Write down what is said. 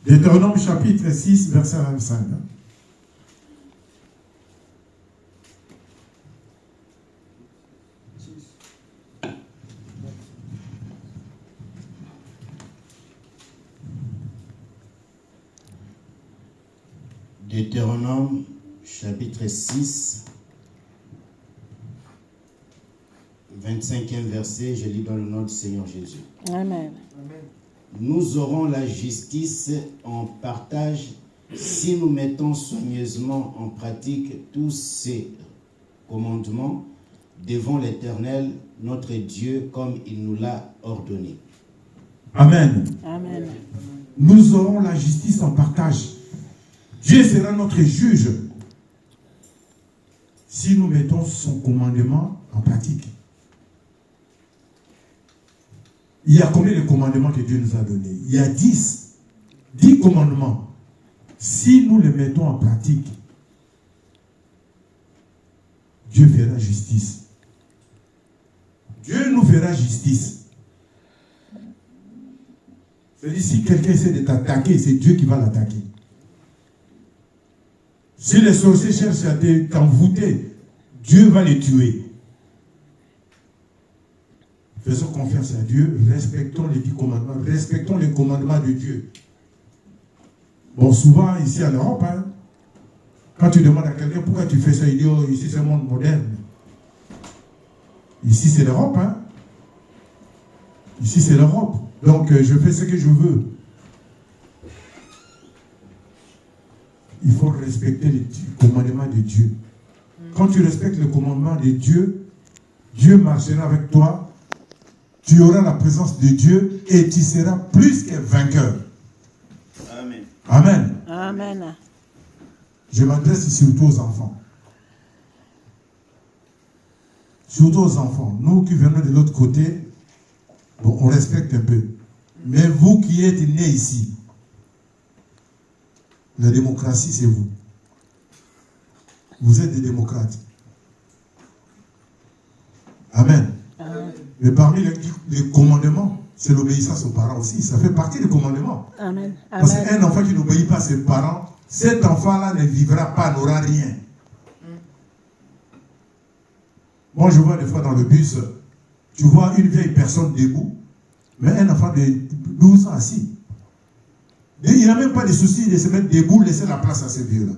Deutéronome chapitre 6, verset 25. Deutéronome chapitre 6, 25e verset, je lis dans le nom du Seigneur Jésus. Amen. Nous aurons la justice en partage si nous mettons soigneusement en pratique tous ces commandements devant l'Éternel, notre Dieu, comme il nous l'a ordonné. Amen. Amen. Nous aurons la justice en partage. Dieu sera notre juge si nous mettons son commandement en pratique. Il y a combien de commandements que Dieu nous a donnés? Il y a 10. 10 commandements. Si nous les mettons en pratique, Dieu fera justice. Dieu nous fera justice. C'est-à-dire, si quelqu'un essaie de t'attaquer, c'est Dieu qui va l'attaquer. Si les sorciers cherchent à t'envoûter, Dieu va les tuer. Faisons confiance à Dieu, respectons les 10 commandements, respectons les commandements de Dieu. Bon, souvent, ici en Europe, hein, quand tu demandes à quelqu'un pourquoi tu fais ça, il dit, oh, ici c'est un monde moderne. Ici c'est l'Europe, hein. Ici c'est l'Europe. Donc, je fais ce que je veux. Il faut respecter les commandements de Dieu. Quand tu respectes le commandement de Dieu, Dieu marchera avec toi. Tu auras la présence de Dieu et tu seras plus que vainqueur. Amen. Amen. Amen. Je m'adresse surtout aux enfants. Surtout aux enfants. Nous qui venons de l'autre côté, bon, on respecte un peu. Mais vous qui êtes nés ici, la démocratie, c'est vous. Vous êtes des démocrates. Amen. Amen. Mais parmi les commandements, c'est l'obéissance aux parents aussi. Ça fait partie des commandements. Amen. Parce Amen. qu'un enfant qui n'obéit pas à ses parents, cet enfant-là ne vivra pas, n'aura rien. Moi, je vois des fois dans le bus, tu vois une vieille personne debout, mais un enfant de 12 ans assis. Et il n'a même pas de souci de se mettre debout, laisser la place à ces vieux-là.